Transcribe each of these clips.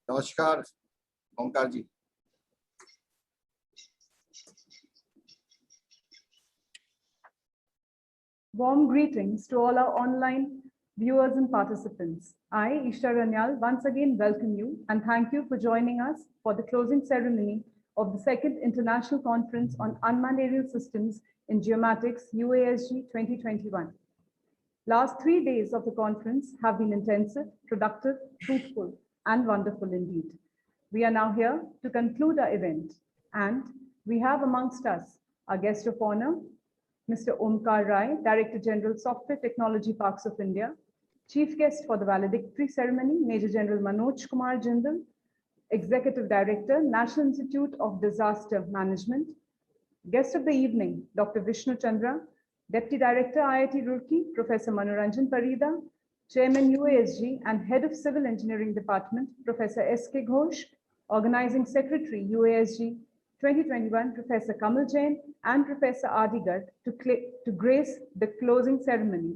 नमस्कार ओंकार जी। Warm greetings to all our online viewers and participants. I, Ishta Ranyal, once again welcome you and thank you for joining us for the closing ceremony of the second International Conference on Unmanned Aerial Systems in Geomatics UASG 2021. Last 3 days of the conference have been intensive, productive, fruitful, and wonderful indeed. We are now here to conclude our event, and we have amongst us our guest of honor, Mr. Omkar Rai, Director General, Software Technology Parks of India. Chief guest for the valedictory ceremony, Major General Manoj Kumar Jindal, Executive Director, National Institute of Disaster Management. Guest of the evening, Dr. Vishnu Chandra, Deputy Director, IIT Roorkee, Professor Manoranjan Parida, Chairman UASG and Head of Civil Engineering Department, Professor S.K. Ghosh, Organizing Secretary, UASG 2021, Professor Kamal Jain and Professor R.D. Garg to grace the closing ceremony.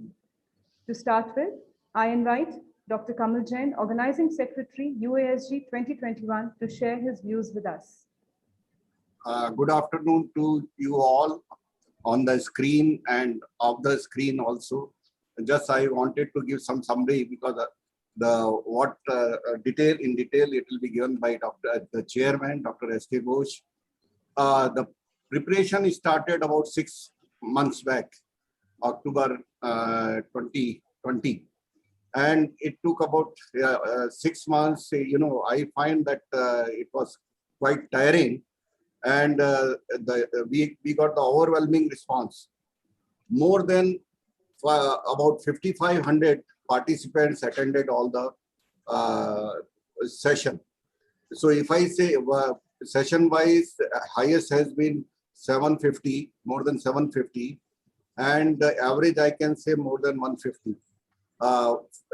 To start with, I invite Dr. Kamal Jain, Organizing Secretary, UASG 2021, to share his views with us. Good afternoon to you all on the screen and off the screen also. Just I wanted to give some summary because detail it will be given by the chairman, Dr. S.K. Ghosh. The preparation started about 6 months back, October 2020, and it took about 6 months. I find that it was quite tiring, and we got the overwhelming response. More than about 5,500 participants attended all the session. So if I say session wise, highest has been 750, more than 750, and the average I can say more than 150.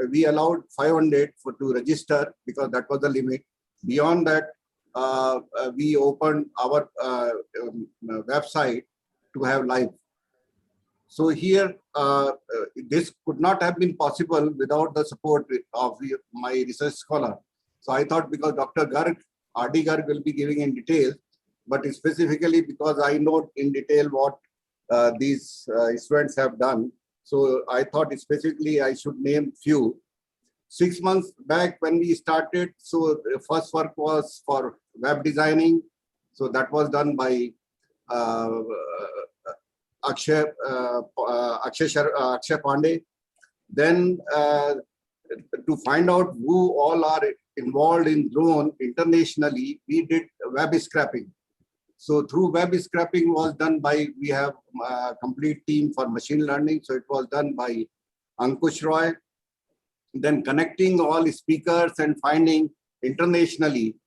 We allowed 500 to register because that was the limit. Beyond that, we opened our website to have live. So here, this could not have been possible without the support of my research scholar. So I thought, because Dr. Garg, R.D. Garg will be giving in detail, but specifically because I know in detail what these students have done. So I thought specifically I should name few. 6 months back when we started, so the first work was for web designing. So that was done by Akshay Pandey. Then to find out who all are involved in drone internationally, we did web scraping. So through web scraping was done by, we have a complete team for machine learning. So it was done by Ankush Roy. Then connecting all speakers and finding internationally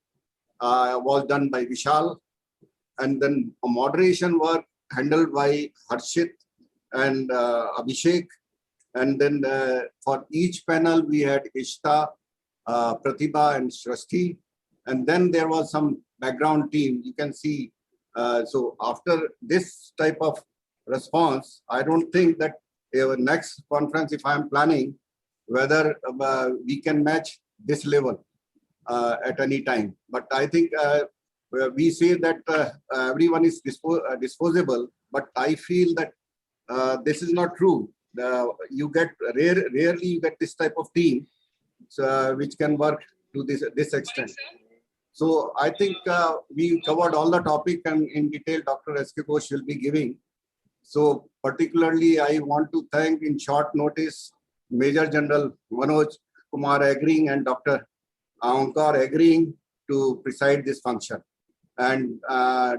was done by Vishal. And then a moderation work handled by Harshit and Abhishek. And then for each panel, we had Ishta, Pratibha and Shrasti. And then there was some background team. You can see, so after this type of response, I don't think that next conference, if I'm planning, whether we can match this level at any time. But I think we say that everyone is disposable, but I feel that this is not true. You get rarely you get this type of team which can work to this extent. So I think we covered all the topic, and in detail Dr. S.K. Ghosh will be giving. So particularly I want to thank in short notice Major General Manoj Kumar agreeing and Dr. Omkar agreeing to preside this function. And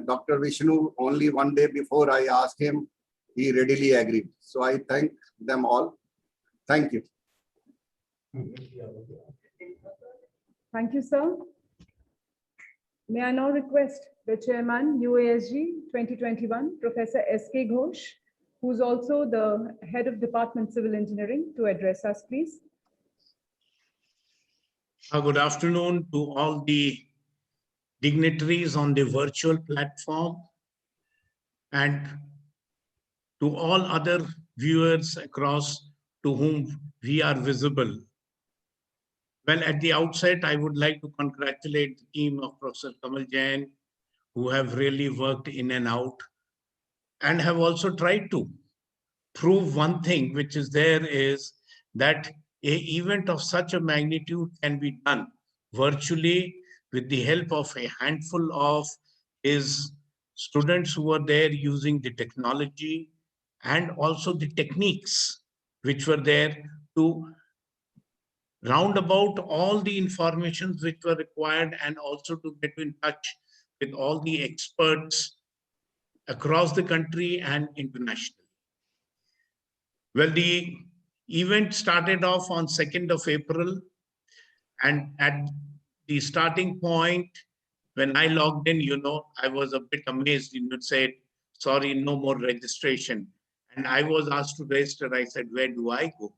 Dr. Vishnu, only 1 day before I asked him, he readily agreed. So I thank them all. Thank you. Thank you, sir. May I now request the Chairman, UASG 2021, Professor S.K. Ghosh, who's also the Head of Department Civil Engineering, to address us, please. Good afternoon to all the dignitaries on the virtual platform and to all other viewers across to whom we are visible. Well, at the outset, I would like to congratulate the team of Professor Kamal Jain, who have really worked in and out and have also tried to prove one thing, which is there is that a event of such a magnitude can be done virtually with the help of a handful of his students who were there using the technology and also the techniques which were there to round about all the informations which were required and also to get in touch with all the experts across the country and internationally. Well, the event started off on 2nd of April, and at the starting point, when I logged in, I was a bit amazed. It said, sorry, no more registration. And I was asked to register. I said, where do I go?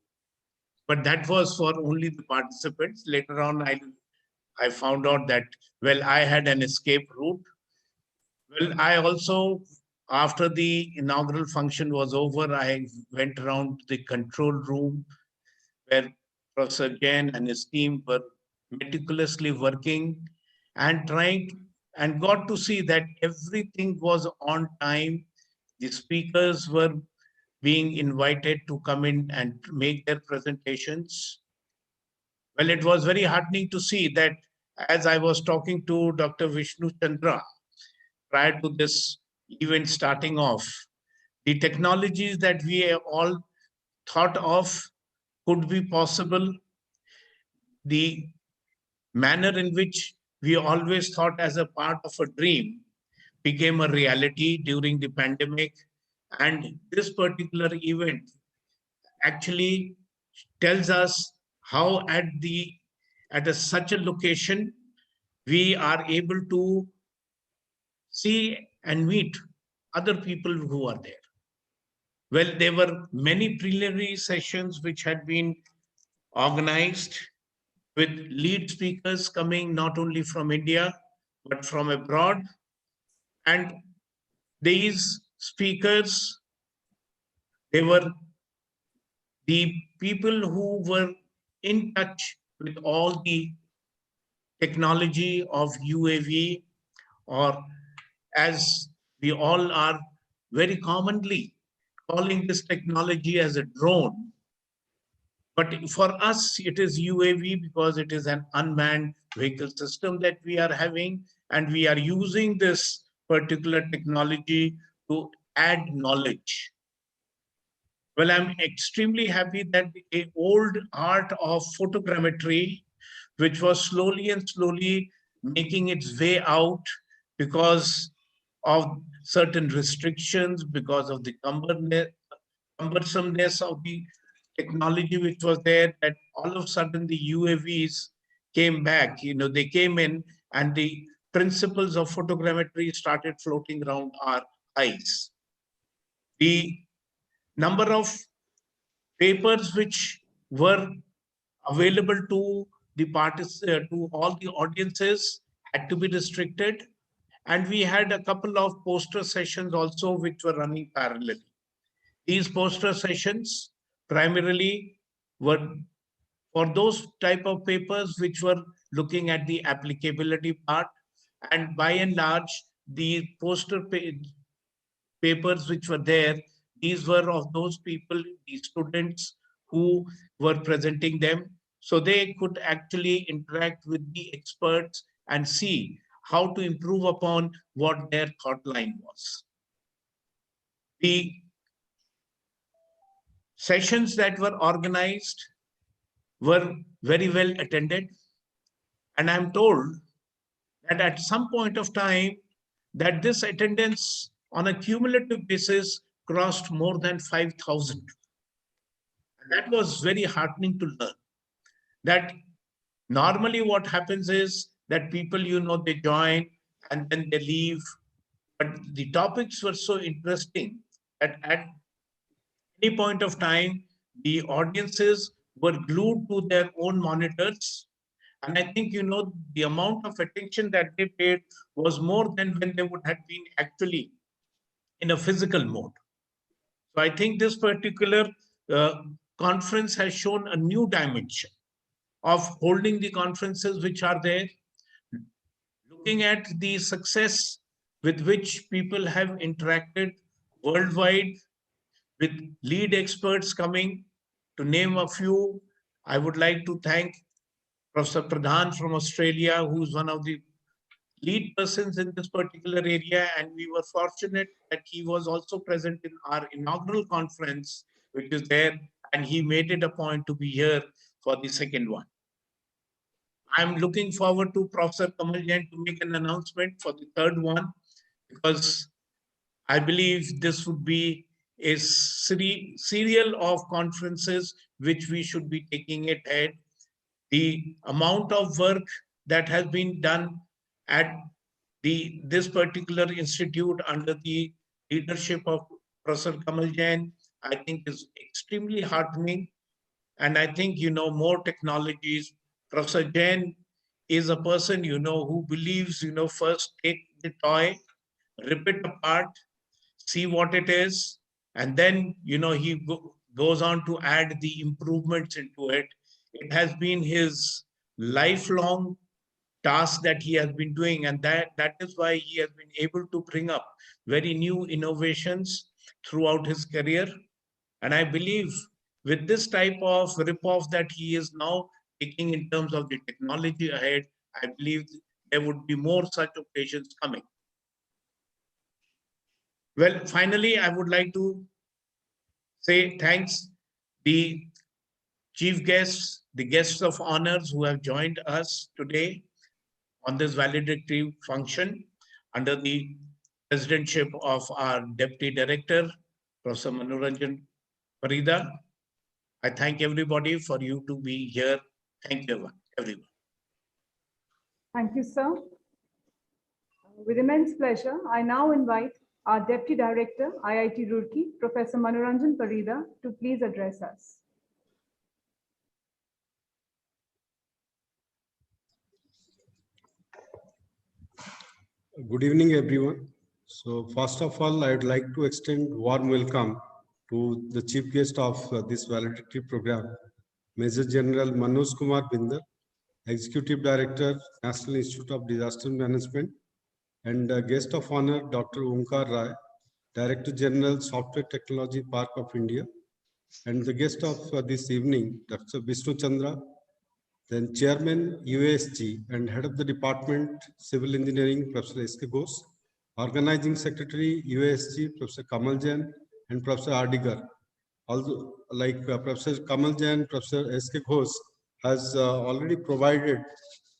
But that was for only the participants. Later on, I found out that, well, I had an escape route. Well, I also, after the inaugural function was over, I went around the control room where Professor Jain and his team were meticulously working and trying and got to see that everything was on time. The speakers were being invited to come in and make their presentations. Well, it was very heartening to see that as I was talking to Dr. Vishnu Chandra prior to this event starting off, the technologies that we all thought of could be possible, the manner in which we always thought as a part of a dream became a reality during the pandemic. And this particular event actually tells us how at such a location we are able to see and meet other people who are there. Well, there were many preliminary sessions which had been organized with lead speakers coming not only from India, but from abroad. And these speakers, they were the people who were in touch with all the technology of UAV, or as we all are very commonly calling this technology as a drone. But for us, it is UAV because it is an unmanned vehicle system that we are having, and we are using this particular technology to add knowledge. Well, I'm extremely happy that the old art of photogrammetry, which was slowly and slowly making its way out because of certain restrictions, because of the cumbersomeness of the technology which was there, that all of a sudden the UAVs came back. They came in and the principles of photogrammetry started floating around our eyes. The number of papers which were available to to all the audiences had to be restricted, and we had a couple of poster sessions also which were running parallelly. These poster sessions primarily were for those type of papers which were looking at the applicability part, and by and large the papers which were there, these were of those people, the students who were presenting them, so they could actually interact with the experts and see how to improve upon what their thought line was. The sessions that were organized were very well attended, and I'm told that at some point of time that this attendance on a cumulative basis crossed more than 5,000. And that was very heartening to learn that normally what happens is that people, they join and then they leave. But the topics were so interesting that at any point of time, the audiences were glued to their own monitors. And I think, the amount of attention that they paid was more than when they would have been actually in a physical mode. So I think this particular conference has shown a new dimension of holding the conferences which are there, looking at the success with which people have interacted worldwide with lead experts coming. To name a few, I would like to thank Professor Pradhan from Australia, who is one of the lead persons in this particular area. And we were fortunate that he was also present in our inaugural conference, which is there, and he made it a point to be here for the second one. I'm looking forward to Professor Kamal Jain to make an announcement for the third one, because I believe this would be a serial of conferences which we should be taking it ahead. The amount of work that has been done at this particular institute under the leadership of Professor Kamal Jain, I think is extremely heartening. And I think, more technologies. Professor Jain is a person, who believes, first take the toy, rip it apart, see what it is, and then, he goes on to add the improvements into it. It has been his lifelong task that he has been doing, and that is why he has been able to bring up very new innovations throughout his career. And I believe with this type of rip-off that he is now taking in terms of the technology ahead, I believe there would be more such occasions coming. Well, finally, I would like to say thanks the chief guests, the guests of honors who have joined us today on this valedictory function under the presidentship of our Deputy Director, Professor Manoranjan Parida. I thank everybody for you to be here. Thank you, everyone. Thank you, sir. With immense pleasure, I now invite our Deputy Director, IIT Roorkee, Professor Manoranjan Parida, to please address us. Good evening, everyone. So first of all, I would like to extend warm welcome to the chief guest of this valedictory program, Major General Manoj Kumar Bindal, Executive Director, National Institute of Disaster Management, and guest of honor, Dr. Omkar Rai, Director General, Software Technology Park of India, and the guest of this evening, Dr. Vishnu Chandra, then Chairman, UASG, and Head of the Department, Civil Engineering, Professor S.K. Ghosh, Organizing Secretary, UASG, Professor Kamal Jain, and Professor Adigar. Although, like Professor Kamal Jain, Professor S.K. Ghosh has already provided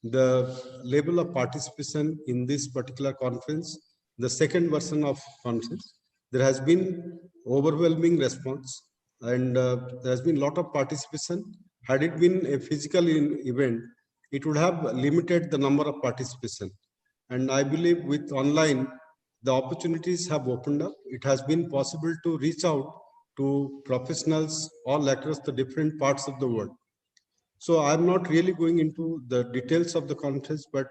the level of participation in this particular conference, the second version of conference. There has been overwhelming response, and there has been a lot of participation. Had it been a physical event, it would have limited the number of participation. And I believe with online, the opportunities have opened up. It has been possible to reach out to professionals all across the different parts of the world. So I'm not really going into the details of the conference, but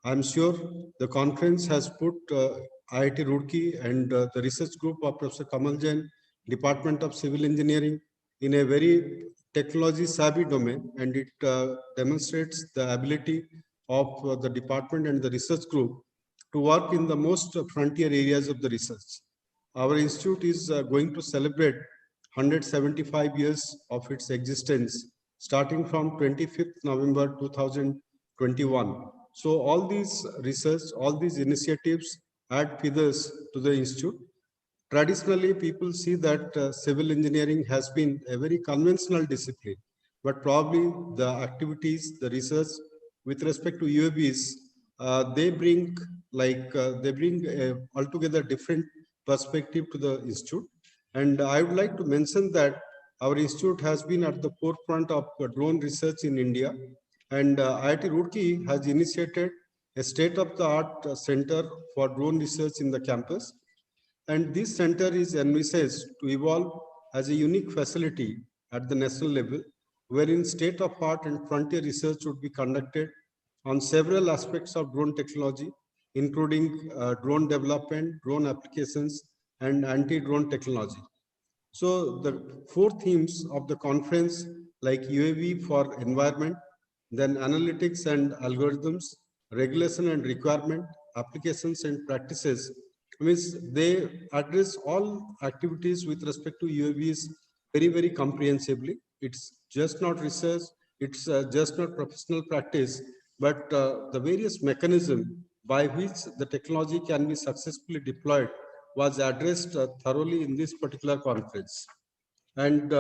I'm sure the conference has put IIT Roorkee and the research group of Professor Kamal Jain, Department of Civil Engineering, in a very technology savvy domain, and it demonstrates the ability of the department and the research group to work in the most frontier areas of the research. Our institute is going to celebrate 175 years of its existence, starting from 25th November 2021. So all these research, all these initiatives add feathers to the institute. Traditionally, people see that civil engineering has been a very conventional discipline, but probably the activities, the research with respect to UAVs, they bring a altogether different perspective to the institute. And I would like to mention that our institute has been at the forefront of drone research in India, and IIT Roorkee has initiated a state-of-the-art center for drone research in the campus. And this center is envisaged to evolve as a unique facility at the national level, wherein state-of-art and frontier research would be conducted on several aspects of drone technology, including drone development, drone applications, and anti-drone technology. So the four themes of the conference, like UAV for environment, then analytics and algorithms, regulation and requirement, applications and practices. Means they address all activities with respect to UAVs very comprehensively. It's just not research, it's just not professional practice, but the various mechanism by which the technology can be successfully deployed was addressed thoroughly in this particular conference. And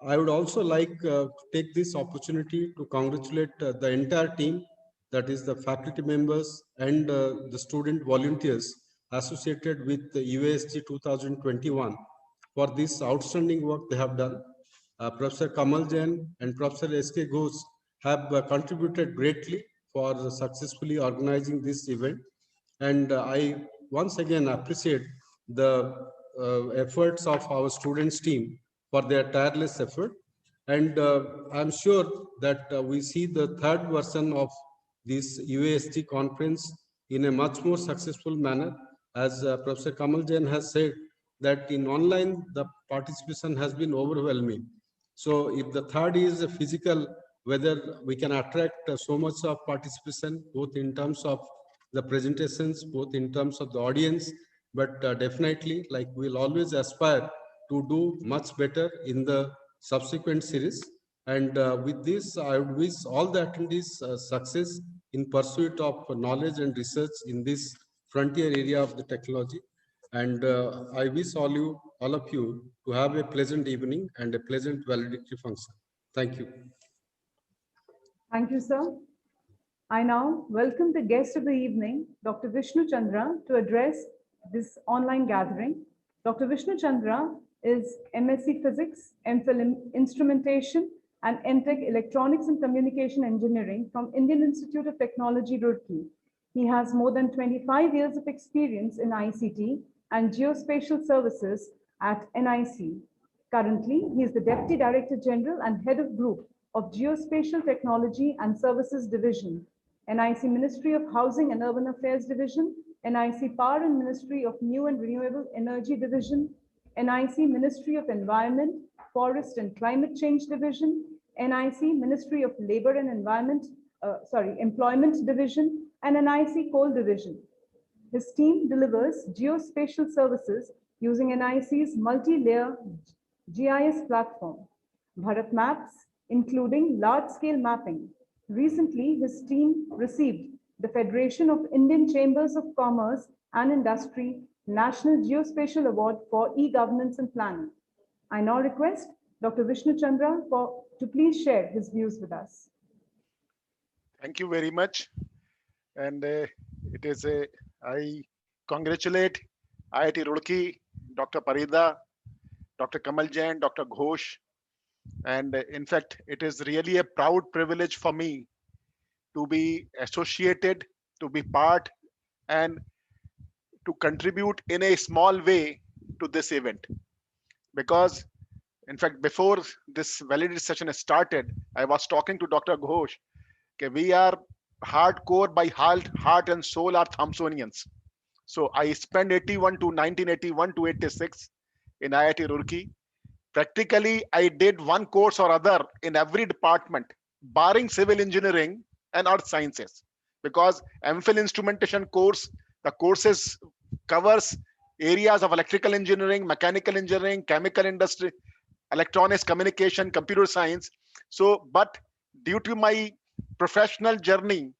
I would also like to take this opportunity to congratulate the entire team, that is the faculty members and the student volunteers associated with the UASG 2021 for this outstanding work they have done. Professor Kamal Jain and Professor S.K. Ghosh have contributed greatly for successfully organizing this event. And I once again appreciate the efforts of our students team for their tireless effort. And I'm sure that we see the third version of this UASG conference in a much more successful manner. As Professor Kamal Jain has said, that in online, the participation has been overwhelming. So if the third is a physical, whether we can attract so much of participation, both in terms of the presentations, both in terms of the audience, but definitely, like, we'll always aspire to do much better in the subsequent series. And with this, I would wish all the attendees success in pursuit of knowledge and research in this frontier area of the technology. And I wish all of you to have a pleasant evening and a pleasant valedictory function. Thank you. Thank you, sir. I now welcome the guest of the evening, Dr. Vishnu Chandra, to address this online gathering. Dr. Vishnu Chandra is MSc Physics, MPhil in Instrumentation, and MTech Electronics and Communication Engineering from Indian Institute of Technology, Roorkee. He has more than 25 years of experience in ICT and geospatial services at NIC. Currently, he is the Deputy Director General and Head of Group of Geospatial Technology and Services Division, NIC Ministry of Housing and Urban Affairs Division, NIC Power and Ministry of New and Renewable Energy Division, NIC Ministry of Environment, Forest and Climate Change Division, NIC Ministry of Labor and Employment Division, and NIC Coal Division. His team delivers geospatial services using NIC's multi-layer GIS platform, Bharat Maps, including large-scale mapping. Recently, his team received the Federation of Indian Chambers of Commerce and Industry National Geospatial Award for E-Governance and Planning. I now request Dr. Vishnu Chandra to please share his views with us. Thank you very much. And I congratulate IIT Roorkee, Dr. Parida, Dr. Kamal Jain, Dr. Ghosh. And in fact, it is really a proud privilege for me to be associated, to be part, and to contribute in a small way to this event. Because in fact, before this validity session started, I was talking to Dr. Ghosh, okay, we are hardcore by heart and soul are Thompsonians. So I spent 1981 to 86 in IIT Roorkee. Practically, I did one course or other in every department, barring civil engineering and earth sciences, because MPhil instrumentation course, the courses covers areas of electrical engineering, mechanical engineering, chemical industry, electronics, communication, computer science. So, but due to my professional journey,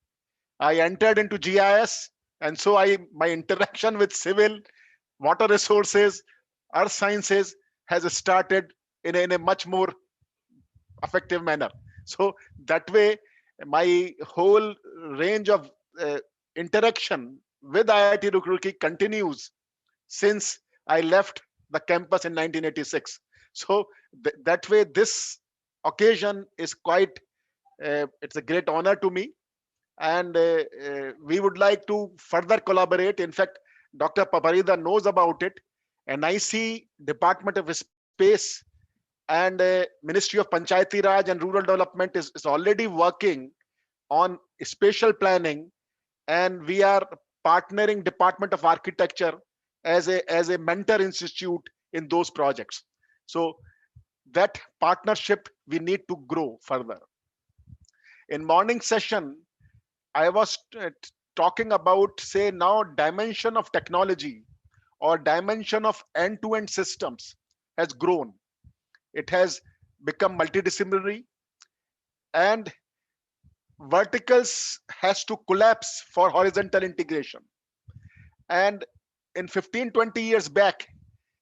I entered into GIS, and so my interaction with civil, water resources, earth sciences has started in a much more effective manner. So that way, my whole range of interaction with IIT Roorkee continues since I left the campus in 1986. So that way, this occasion is quite, it's a great honor to me. And we would like to further collaborate. In fact, Dr. Paparida knows about it. NIC, Department of Space, and Ministry of Panchayati Raj and Rural Development is already working on spatial planning, and we are partnering Department of Architecture as a mentor institute in those projects. So that partnership we need to grow further. In morning session, I was talking about, say, now dimension of technology or dimension of end-to-end systems has grown. It has become multidisciplinary, and verticals has to collapse for horizontal integration. And in 15-20 years back,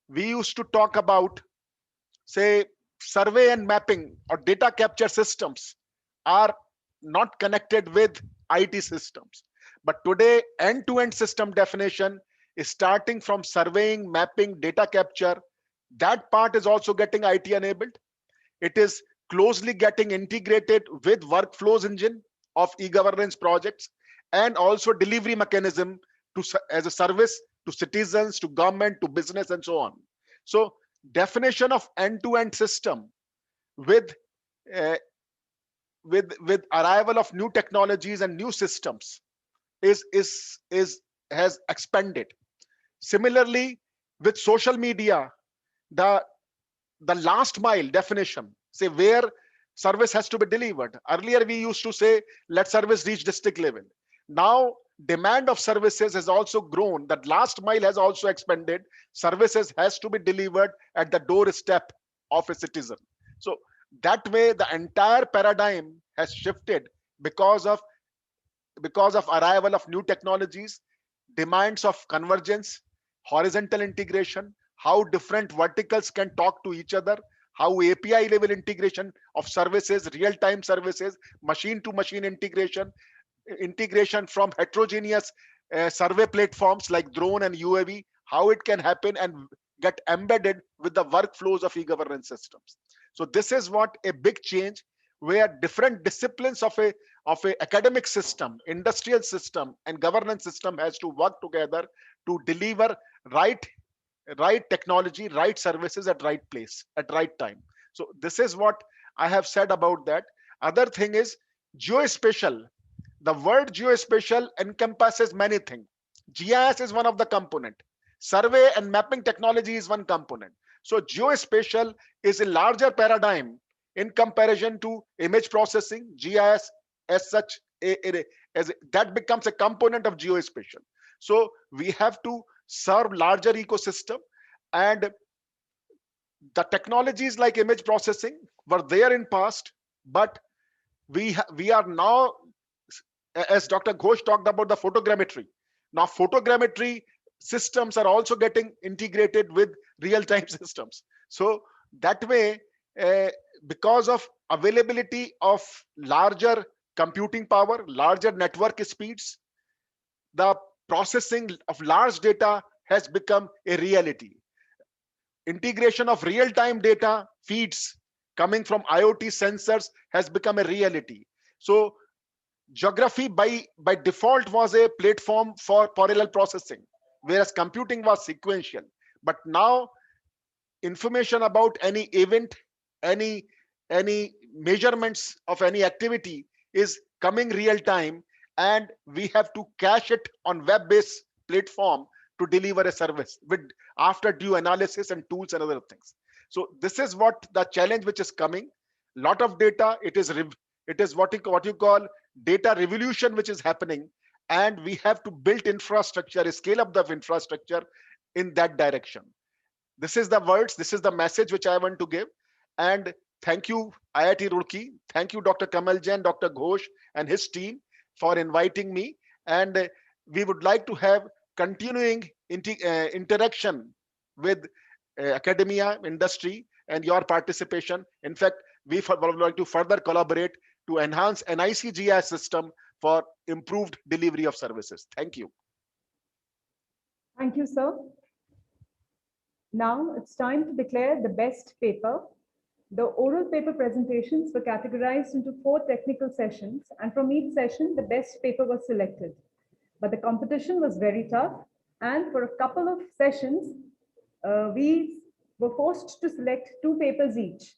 we used to talk about, say, survey and mapping or data capture systems are not connected with IT systems. But today, end-to-end system definition is starting from surveying, mapping, data capture. That part is also getting IT enabled. It is closely getting integrated with workflows engine of e-governance projects, and also delivery mechanism as a service to citizens, to government, to business, and so on. So definition of end-to-end system with arrival of new technologies and new systems has expanded. Similarly, with social media, the last mile definition, say where service has to be delivered. Earlier we used to say let service reach district level. Now demand of services has also grown. That last mile has also expanded. Services has to be delivered at the doorstep of a citizen. So that way the entire paradigm has shifted because of arrival of new technologies, demands of convergence, horizontal integration, how different verticals can talk to each other, how API level integration of services, real-time services, machine-to-machine integration from heterogeneous survey platforms like drone and UAV, how it can happen and get embedded with the workflows of e-governance systems. So this is what a big change, where different disciplines of a academic system, industrial system, and governance system has to work together to deliver right technology, right services at right place, at right time. So this is what I have said about that. Other thing is geospatial. The word geospatial encompasses many things. GIS is one of the component. Survey and mapping technology is one component. So geospatial is a larger paradigm in comparison to image processing. GIS as such, that becomes a component of geospatial. So we have to serve larger ecosystem, and the technologies like image processing were there in past, but we are now, as Dr. Ghosh talked about the photogrammetry. Now photogrammetry systems are also getting integrated with real-time systems. So that way, because of availability of larger computing power, larger network speeds, the processing of large data has become a reality. Integration of real-time data feeds coming from IoT sensors has become a reality. So geography by default was a platform for parallel processing, whereas computing was sequential. But now information about any event, any measurements of any activity is coming real time, and we have to cache it on web-based platform to deliver a service with after due analysis and tools and other things. So this is what the challenge which is coming. Lot of data, it is what you call data revolution which is happening, and we have to build infrastructure, scale up the infrastructure in that direction. This is the words, this is the message which I want to give. And thank you IIT Roorkee, thank you Dr. Kamal Jain, Dr. Ghosh and his team for inviting me, and we would like to have continuing interaction with academia, industry, and your participation. In fact, we would like to further collaborate to enhance NIC GIS system for improved delivery of services. Thank you. Thank you, sir. Now it's time to declare the best paper. The oral paper presentations were categorized into 4 technical sessions, and from each session, the best paper was selected. But the competition was very tough, and for a couple of sessions, we were forced to select 2 papers each.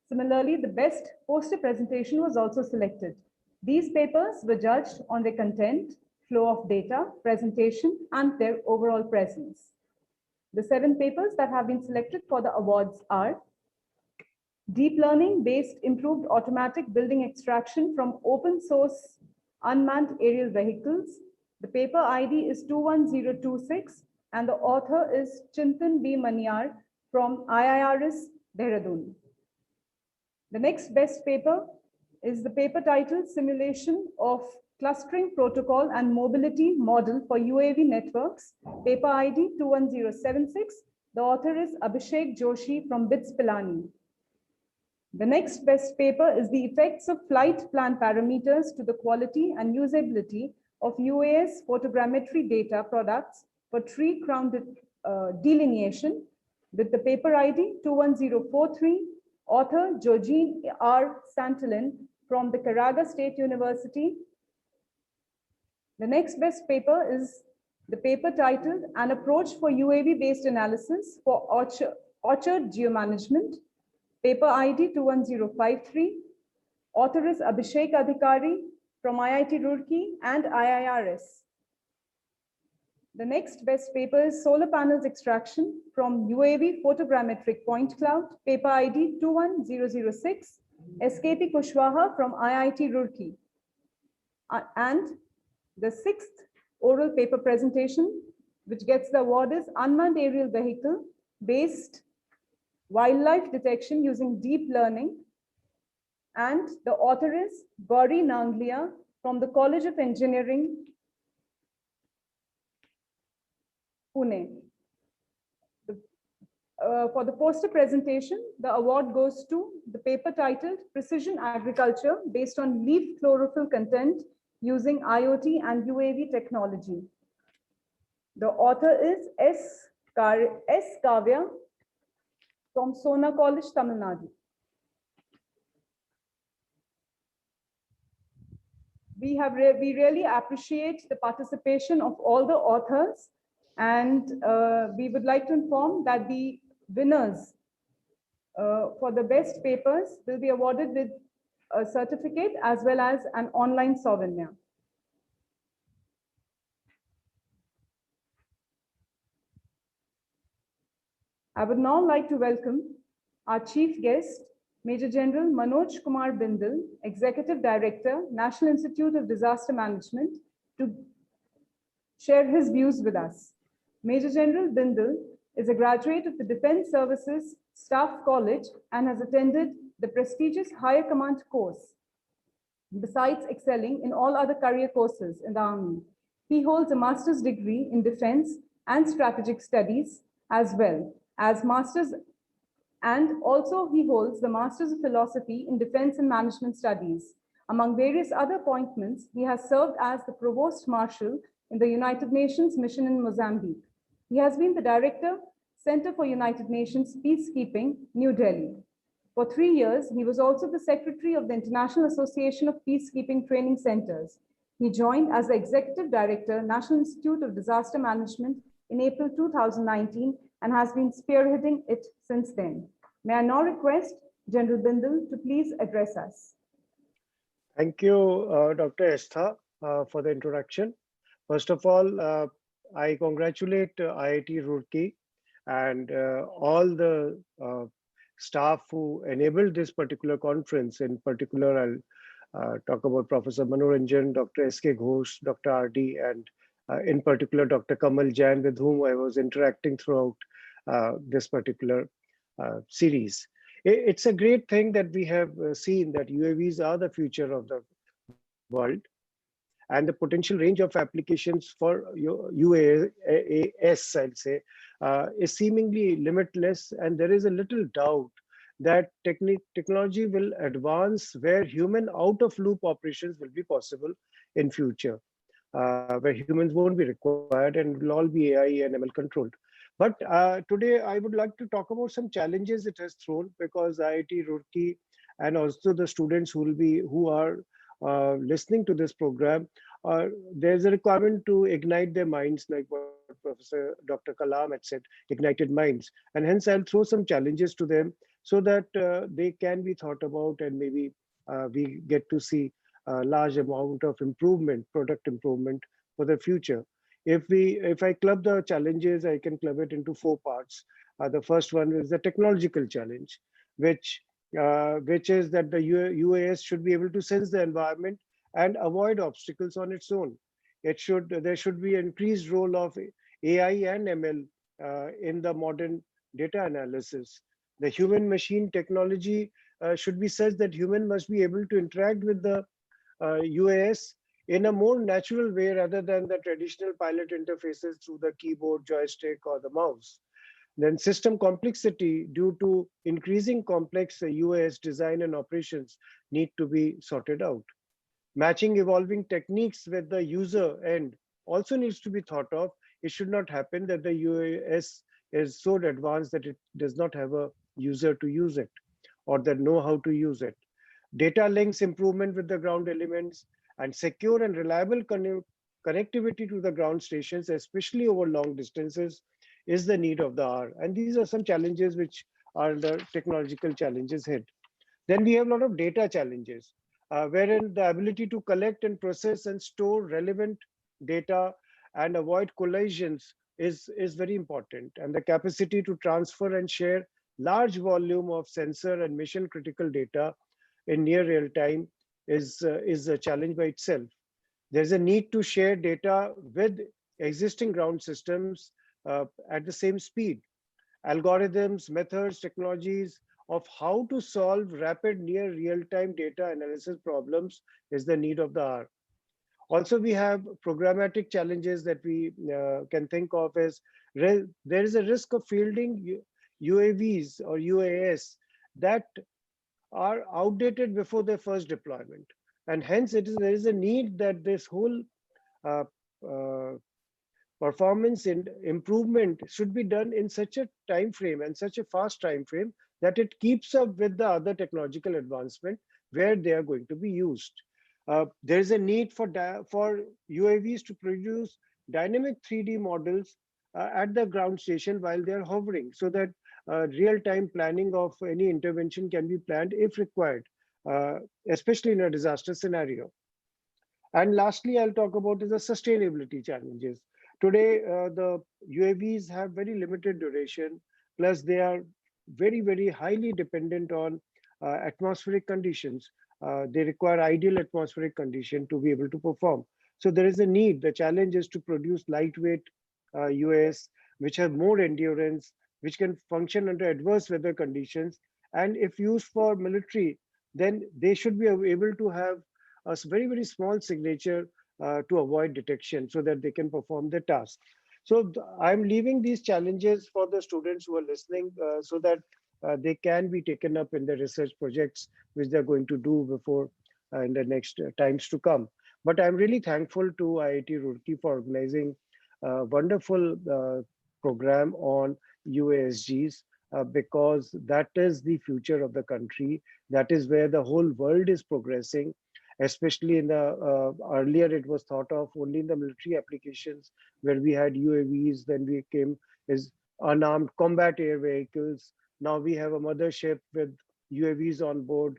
Similarly, the best poster presentation was also selected. These papers were judged on their content, flow of data, presentation, and their overall presence. The 7 papers that have been selected for the awards are Deep learning based improved automatic building extraction from open source unmanned aerial vehicles. The paper ID is 21026 and the author is Chintan B. Maniar from IIRS, Dehradun. The next best paper is the paper titled Simulation of Clustering Protocol and Mobility Model for UAV Networks, paper ID 21076. The author is Abhishek Joshi from BITS Pilani. The next best paper is the effects of flight plan parameters to the quality and usability of UAS photogrammetry data products for tree crown delineation with the paper ID 21043, author Georgine R. Santolin from the Karaga State University. The next best paper is the paper titled An Approach for UAV-Based Analysis for Orchard Geomanagement, paper ID 21053. Author is Abhishek Adhikari from IIT Roorkee and IIRS. The next best paper is Solar Panels Extraction from UAV Photogrammetric Point Cloud, paper ID 21006, SKP Kushwaha from IIT Roorkee. And the sixth oral paper presentation, which gets the award, is Unmanned Aerial Vehicle Based Wildlife Detection Using Deep Learning. And the author is Gauri Nanglia from the College of Engineering, Pune. For the poster presentation, the award goes to the paper titled Precision Agriculture Based on Leaf Chlorophyll Content Using IoT and UAV Technology. The author is S. Kavya from Sona College, Tamil Nadu. We really appreciate the participation of all the authors, and we would like to inform that the winners for the best papers will be awarded with a certificate as well as an online souvenir. I would now like to welcome our chief guest, Major General Manoj Kumar Bindal, Executive Director, National Institute of Disaster Management, to share his views with us. Major General Bindal is a graduate of the Defense Services Staff College and has attended the prestigious Higher Command course, besides excelling in all other career courses in the Army. He holds a master's degree in defense and strategic studies as well as master's, and also he holds the Master's of Philosophy in Defense and Management Studies. Among various other appointments, he has served as the Provost Marshal in the United Nations Mission in Mozambique. He has been the Director, Center for United Nations Peacekeeping, New Delhi. For 3 years, he was also the Secretary of the International Association of Peacekeeping Training Centers. He joined as the Executive Director, National Institute of Disaster Management in April 2019 and has been spearheading it since then. May I now request General Bindal to please address us. Thank you, Dr. Estha, for the introduction. First of all, I congratulate IIT Roorkee and all the staff who enabled this particular conference. In particular, I'll talk about Professor Manoranjan, Dr. S.K. Ghosh, Dr. R.D., and in particular, Dr. Kamal Jain, with whom I was interacting throughout this particular series. It's a great thing that we have seen that UAVs are the future of the world, and the potential range of applications for UAS, I'd say, is seemingly limitless. And there is a little doubt that technology will advance where human out-of-loop operations will be possible in future, where humans won't be required and will all be AI and ML controlled. But today I would like to talk about some challenges it has thrown, because IIT Roorkee and also the students who are listening to this program, there's a requirement to ignite their minds, like what Professor Dr. Kalam had said, ignited minds. And hence I'll throw some challenges to them so that they can be thought about, and maybe we get to see a large amount of improvement, product improvement for the future. If I club the challenges, I can club it into 4 parts. The first one is the technological challenge, which which is that the UAS should be able to sense the environment and avoid obstacles on its own. There should be increased role of AI and ML in the modern data analysis. The human machine technology should be such that human must be able to interact with the UAS in a more natural way rather than the traditional pilot interfaces through the keyboard, joystick, or the mouse. Then system complexity due to increasing complex UAS design and operations need to be sorted out. Matching evolving techniques with the user end also needs to be thought of. It should not happen that the UAS is so advanced that it does not have a user to use it or that know how to use it. Data links improvement with the ground elements and secure and reliable connectivity to the ground stations, especially over long distances, is the need of the hour. And these are some challenges which are the technological challenges hit. Then we have a lot of data challenges, wherein the ability to collect and process and store relevant data and avoid collisions is very important. And the capacity to transfer and share large volume of sensor and mission critical data in near real time is a challenge by itself. There's a need to share data with existing ground systems at the same speed. Algorithms, methods, technologies of how to solve rapid near real-time data analysis problems is the need of the hour. Also, we have programmatic challenges that we can think of as there is a risk of fielding UAVs or UAS that are outdated before their first deployment. And hence there is a need that this whole performance and improvement should be done in such a time frame and such a fast time frame that it keeps up with the other technological advancement where they are going to be used. There is a need for UAVs to produce dynamic 3D models at the ground station while they are hovering, so that real-time planning of any intervention can be planned if required, especially in a disaster scenario. And lastly, I'll talk about is the sustainability challenges. Today, the UAVs have very limited duration, plus they are very, very highly dependent on atmospheric conditions. They require ideal atmospheric condition to be able to perform. So there is a need, the challenge is to produce lightweight UAS, which have more endurance, which can function under adverse weather conditions. And if used for military, then they should be able to have a very, very small signature to avoid detection so that they can perform the task. So I'm leaving these challenges for the students who are listening so that they can be taken up in the research projects which they're going to do before in the next times to come. But I'm really thankful to IIT Roorkee for organizing a wonderful program on UASGs because that is the future of the country. That is where the whole world is progressing, especially in the earlier it was thought of only in the military applications where we had UAVs, then we came as unarmed combat air vehicles. Now we have a mothership with UAVs on board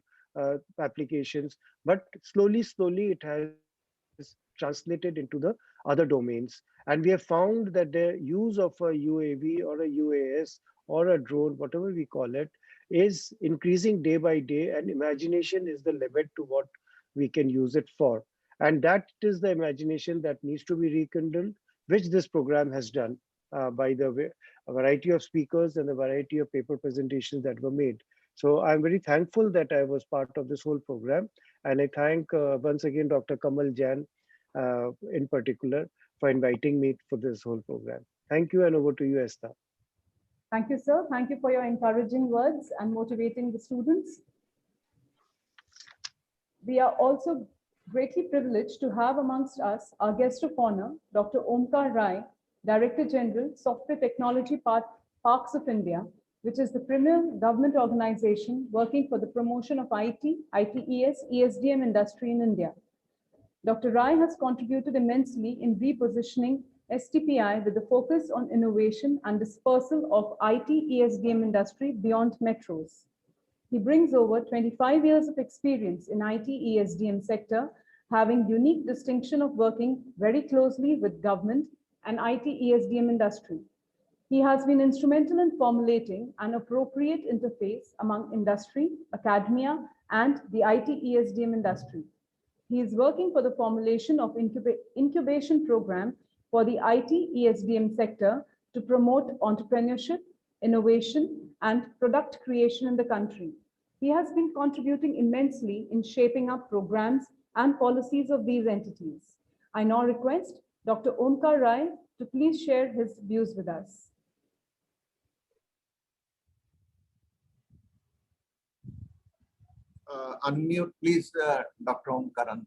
applications, but slowly it has translated into the other domains. And we have found that the use of a UAV or a UAS or a drone, whatever we call it, is increasing day by day, and imagination is the limit to what we can use it for. And that is the imagination that needs to be rekindled, which this program has done by the way, a variety of speakers and a variety of paper presentations that were made. So I'm very thankful that I was part of this whole program. And I thank once again, Dr. Kamal Jain in particular for inviting me for this whole program. Thank you, and over to you, Esther. Thank you, sir. Thank you for your encouraging words and motivating the students. We are also greatly privileged to have amongst us our guest of honor, Dr. Omkar Rai, Director General, Software Technology Parks of India, which is the premier government organization working for the promotion of IT, ITES, ESDM industry in India. Dr. Rai has contributed immensely in repositioning STPI with the focus on innovation and dispersal of IT, ESDM industry beyond metros. He brings over 25 years of experience in IT, ESDM sector, having unique distinction of working very closely with government and IT, ESDM industry. He has been instrumental in formulating an appropriate interface among industry, academia, and the IT ESDM industry. He is working for the formulation of incubation program for the IT ESDM sector to promote entrepreneurship, innovation, and product creation in the country. He has been contributing immensely in shaping up programs and policies of these entities. I now request Dr. Omkar Rai to please share his views with us. Unmute, please, Dr. Omkaran.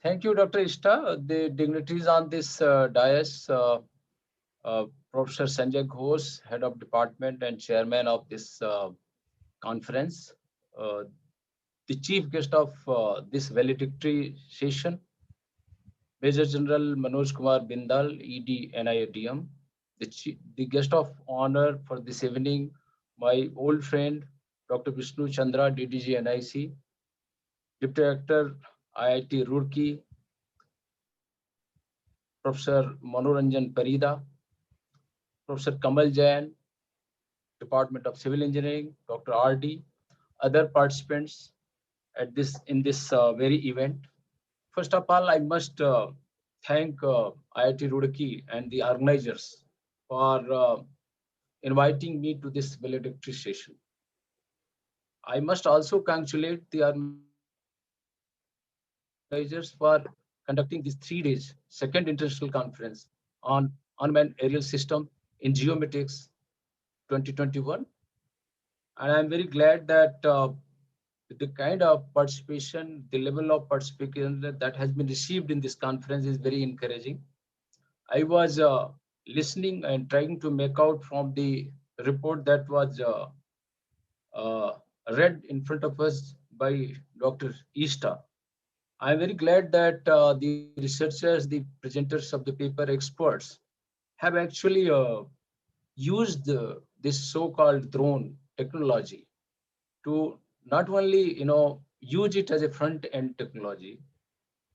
Thank you, Dr. Ishta. The dignitaries on this dais, Professor Sanjay Ghosh, Head of Department and Chairman of this conference, the Chief Guest of this valedictory session, Major General Manoj Kumar Bindal, ED, NIADM, the guest of honor for this evening, my old friend, Dr. Vishnu Chandra, DDG NIC, Deputy Director, IIT Roorkee, Professor Manoranjan Parida, Professor Kamal Jain, Department of Civil Engineering, Dr. RD, other participants at in this very event. First of all, I must thank IIT Roorkee and the organizers for inviting me to this valedictory session. I must also congratulate the organizers for conducting this 3 days second international conference on unmanned aerial system in geomatics 2021. And I'm very glad that the kind of participation, the level of participation that has been received in this conference is very encouraging. I was listening and trying to make out from the report that was read in front of us by Dr. Ishta. I'm very glad that the researchers, the presenters of the paper experts have actually used this so-called drone technology to not only use it as a front-end technology,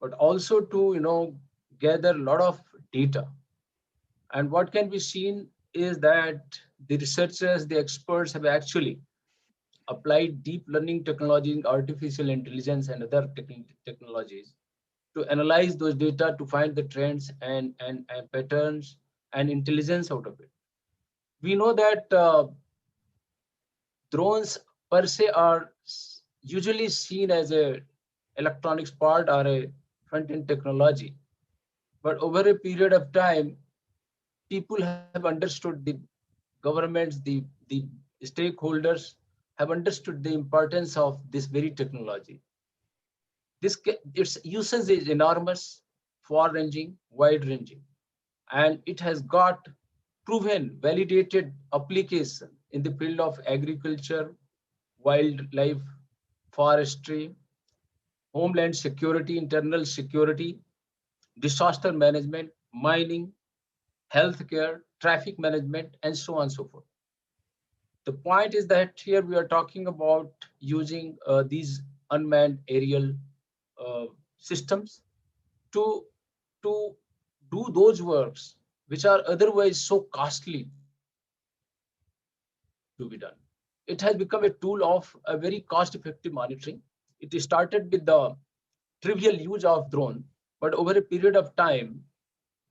but also to gather a lot of data. And what can be seen is that the researchers, the experts have actually applied deep learning technology, artificial intelligence, and other technologies to analyze those data to find the trends and patterns and intelligence out of it. We know that drones per se are usually seen as a electronics part or a front-end technology. But over a period of time, people have understood, the governments, the stakeholders have understood the importance of this very technology. Its usage is enormous, far-ranging, wide-ranging, and it has got proven, validated application in the field of agriculture, wildlife, forestry, homeland security, internal security, disaster management, mining, healthcare, traffic management, and so on and so forth. The point is that here we are talking about using these unmanned aerial systems to do those works which are otherwise so costly to be done. It has become a tool of a very cost-effective monitoring. It started with the trivial use of drone, but over a period of time,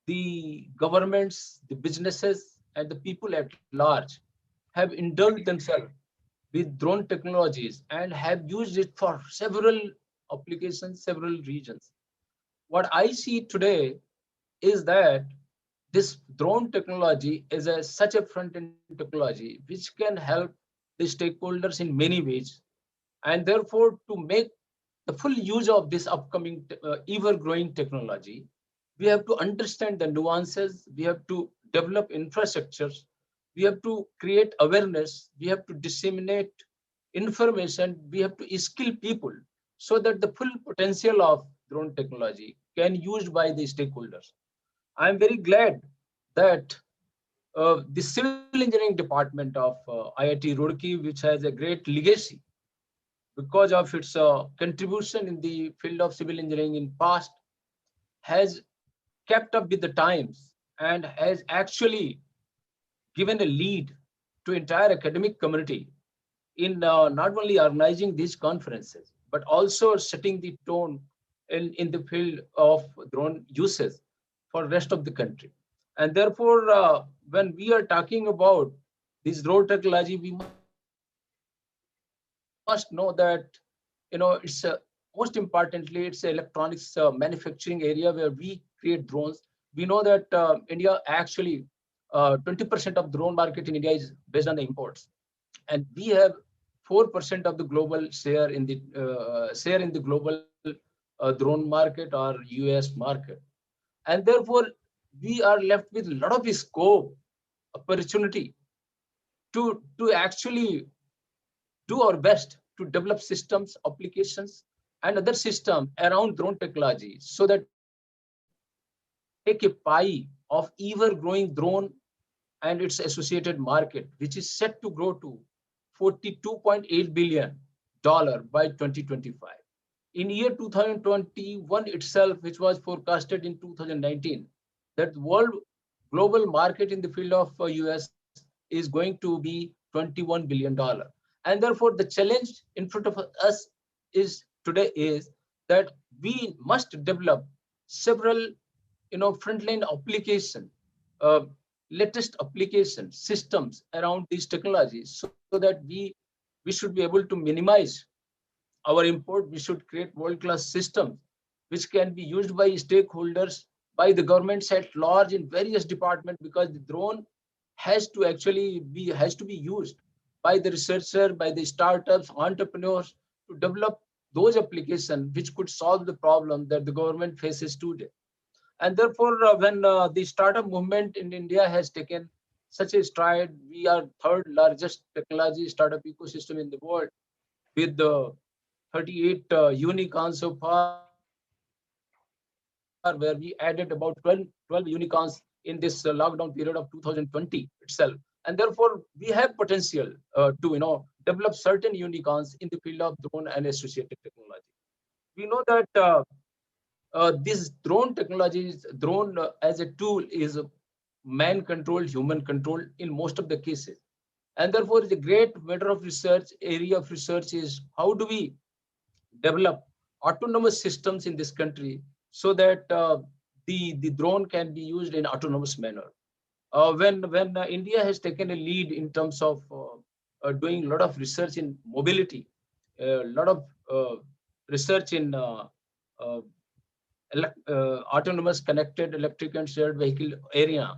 the governments, the businesses, and the people at large have indulged themselves with drone technologies and have used it for several applications, several regions. What I see today is that this drone technology is such a front-end technology which can help the stakeholders in many ways. And therefore, to make the full use of this upcoming ever-growing technology, we have to understand the nuances, we have to develop infrastructures, we have to create awareness, we have to disseminate information, we have to skill people so that the full potential of drone technology can be used by the stakeholders. I'm very glad that the civil engineering department of IIT Roorkee, which has a great legacy because of its contribution in the field of civil engineering in past, has kept up with the times and has actually given a lead to entire academic community in not only organizing these conferences, but also setting the tone in the field of drone uses for rest of the country. And therefore, when we are talking about this drone technology, we must know that, it's most importantly, it's electronics manufacturing area where we create drones. We know that India actually 20% of drone market in India is based on the imports, and we have 4% of the global share in the global drone market or US market. And therefore, we are left with a lot of scope, opportunity to actually do our best to develop systems, applications, and other systems around drone technology, so that take a pie of ever growing drone and its associated market, which is set to grow to $42.8 billion by 2025. In year 2021 itself, which was forecasted in 2019, that world global market in the field of US is going to be $21 billion. And therefore, the challenge in front of us is today is that we must develop several, frontline application, latest application systems around these technologies, so that we should be able to minimize our import. We should create world-class systems which can be used by stakeholders, by the governments at large in various departments, because the drone has to be used by the researcher, by the startups, entrepreneurs, to develop those applications which could solve the problem that the government faces today. And therefore, when the startup movement in India has taken such a stride, we are third largest technology startup ecosystem in the world, with the 38 unicorns so far, where we added about 12 unicorns in this lockdown period of 2020 itself. And therefore, we have potential to develop certain unicorns in the field of drone and associated technology. We know that this drone technologies, drone as a tool is man-controlled, human-controlled in most of the cases. And therefore, the great matter of research, area of research is how do we develop autonomous systems in this country, so that the drone can be used in autonomous manner. When India has taken a lead in terms of doing a lot of research in mobility, a lot of research in autonomous connected electric and shared vehicle area,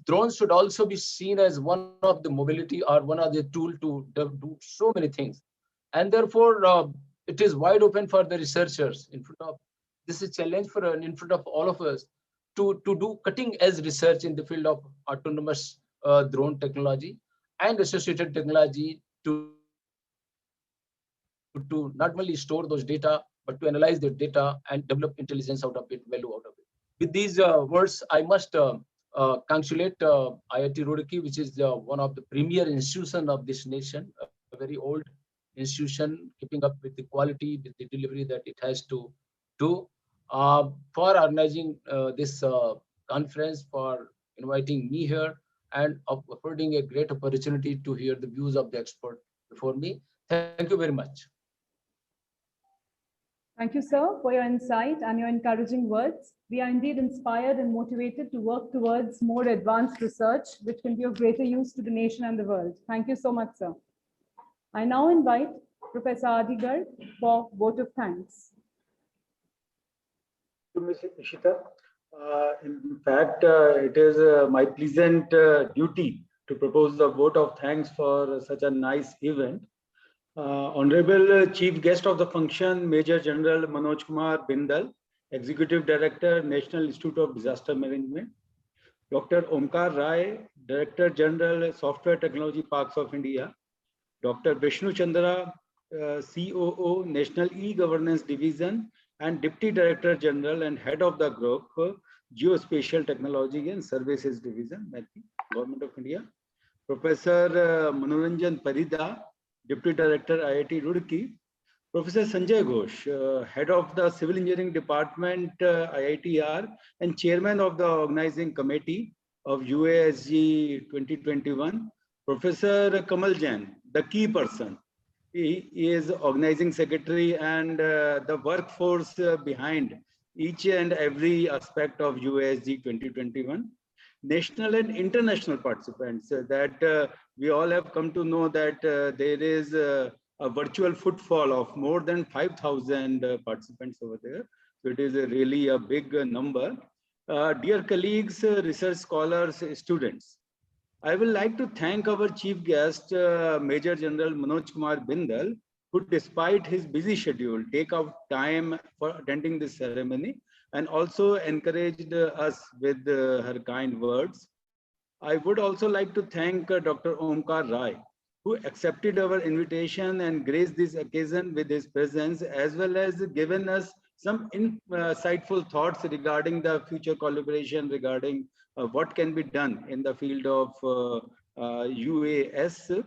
drones should also be seen as one of the mobility or one of the tool to do so many things. And therefore, it is wide open for the researchers in front of, this is a challenge in front of all of us to do cutting edge research in the field of autonomous drone technology and associated technology, to not only store those data, but to analyze the data and develop intelligence out of it, value out of it. With these words, I must congratulate IIT Roorkee, which is one of the premier institutions of this nation, a very old institution, keeping up with the quality, with the delivery that it has to do, for organizing this conference, for inviting me here, and affording a great opportunity to hear the views of the expert before me. Thank you very much. Thank you, sir, for your insight and your encouraging words. We are indeed inspired and motivated to work towards more advanced research, which can be of greater use to the nation and the world. Thank you so much, sir. I now invite Professor Adigar for vote of thanks. Ms. Ishita. In fact, it is my pleasant duty to propose the vote of thanks for such a nice event. Honorable Chief Guest of the function, Major General Manoj Kumar Bindal, Executive Director, National Institute of Disaster Management. Dr. Omkar Rai, Director General, Software Technology Parks of India. Dr. Vishnu Chandra, COO, National E-Governance Division and Deputy Director General and Head of the Group, Geospatial Technology and Services Division, Government of India. Professor Manoranjan Parida, Deputy Director, IIT Roorkee. Professor Sanjay Ghosh, Head of the Civil Engineering Department, IITR, and Chairman of the Organizing Committee of UASG 2021. Professor Kamal Jain, the key person. He is Organizing Secretary and the workforce behind each and every aspect of UASG 2021. National and international participants that we all have come to know that there is a virtual footfall of more than 5,000 participants over there. So it is really a big number. Dear colleagues, research scholars, students, I would like to thank our chief guest, Major General Manoj Kumar Bindal, who despite his busy schedule, take out time for attending this ceremony and also encouraged us with her kind words. I would also like to thank Dr. Omkar Rai, who accepted our invitation and graced this occasion with his presence, as well as given us some insightful thoughts regarding the future collaboration, regarding what can be done in the field of UAS.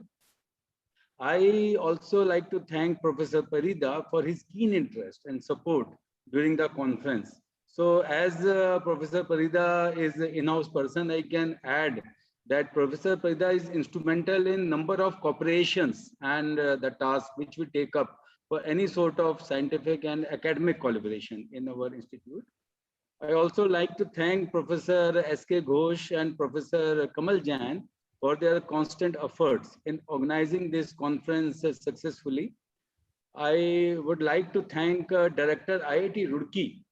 I also like to thank Professor Parida for his keen interest and support during the conference. So as Professor Parida is the in-house person, I can add that Professor Parida is instrumental in number of corporations and the tasks which we take up for any sort of scientific and academic collaboration in our institute. I also like to thank Professor S.K. Ghosh and Professor Kamal Jain for their constant efforts in organizing this conference successfully. I would like to thank Director IIT Roorkee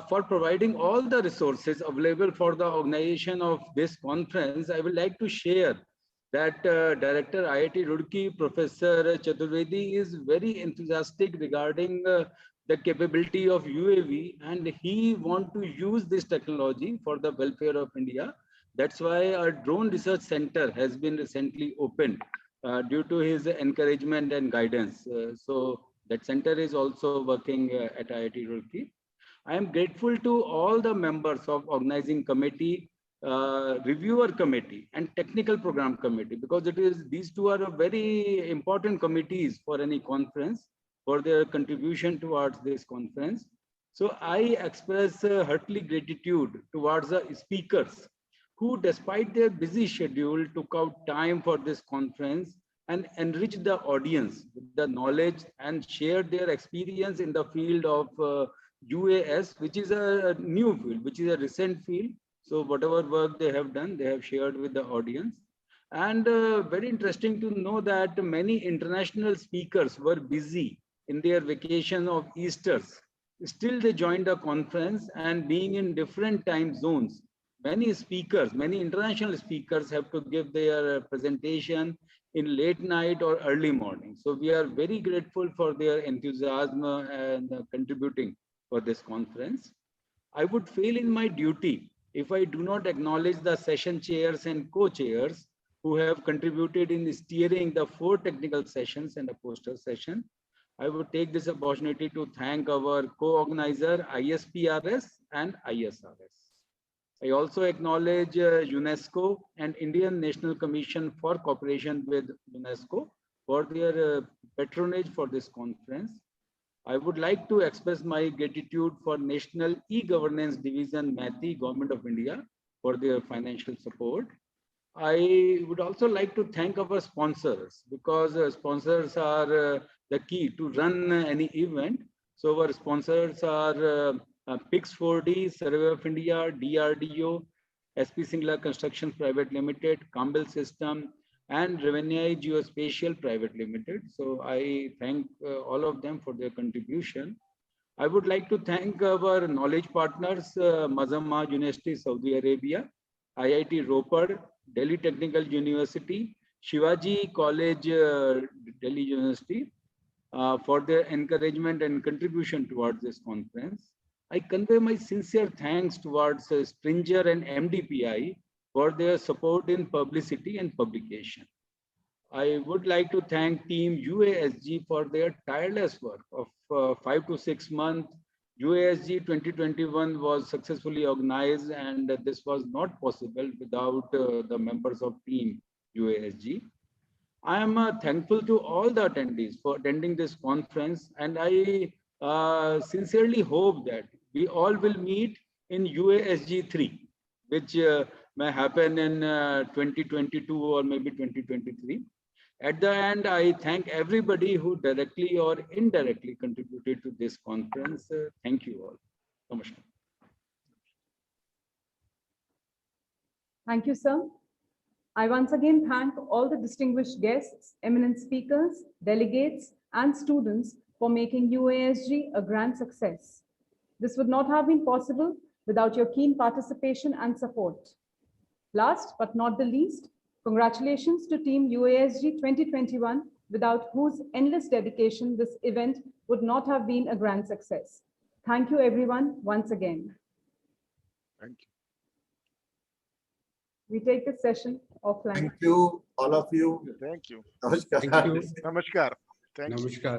for providing all the resources available for the organization of this conference. I would like to share that Director IIT Roorkee, Professor Chaturvedi, is very enthusiastic regarding the capability of UAV, and he wants to use this technology for the welfare of India. That's why our drone research center has been recently opened due to his encouragement and guidance. So that center is also working at IIT Roorkee. I am grateful to all the members of organizing committee, reviewer committee, and technical program committee, because these two are very important committees for any conference, for their contribution towards this conference. So I express heartily gratitude towards the speakers who, despite their busy schedule, took out time for this conference and enriched the audience with the knowledge and shared their experience in the field of UAS, which is a new field, which is a recent field. So whatever work they have done, they have shared with the audience. And very interesting to know that many international speakers were busy in their vacation of Easters. Still they joined the conference, and being in different time zones, many speakers, many international speakers have to give their presentation in late night or early morning. So we are very grateful for their enthusiasm and contributing for this conference. I would fail in my duty if I do not acknowledge the session chairs and co-chairs who have contributed in steering the 4 technical sessions and a poster session. I would take this opportunity to thank our co-organizer ISPRS and ISRS. I also acknowledge UNESCO and Indian National Commission for Cooperation with UNESCO for their patronage for this conference. I would like to express my gratitude for National E-Governance Division, MATI, Government of India, for their financial support. I would also like to thank our sponsors, because sponsors are the key to run any event. So our sponsors are PIX4D, Survey of India, DRDO, SP Singla Construction Private Limited, Campbell System, and Revenue Geospatial Private Limited. So I thank all of them for their contribution. I would like to thank our knowledge partners, Mazama University, Saudi Arabia, IIT Ropar, Delhi Technical University, Shivaji College, Delhi University, for their encouragement and contribution towards this conference. I convey my sincere thanks towards Springer and MDPI for their support in publicity and publication. I would like to thank Team UASG for their tireless work of 5 to 6 months. UASG 2021 was successfully organized, and this was not possible without the members of Team UASG. I am thankful to all the attendees for attending this conference, and I sincerely hope that we all will meet in UASG 3, which may happen in 2022 or maybe 2023. At the end, I thank everybody who directly or indirectly contributed to this conference. Thank you all. Namaskar. Thank you, sir. I once again thank all the distinguished guests, eminent speakers, delegates, and students for making UASG a grand success. This would not have been possible without your keen participation and support. Last but not the least, congratulations to Team UASG 2021, without whose endless dedication this event would not have been a grand success. Thank you, everyone, once again. Thank you. We take this session offline. Thank you, all of you. Thank you. Namaskar. Thank you. Namaskar. Thank you. Namaskar.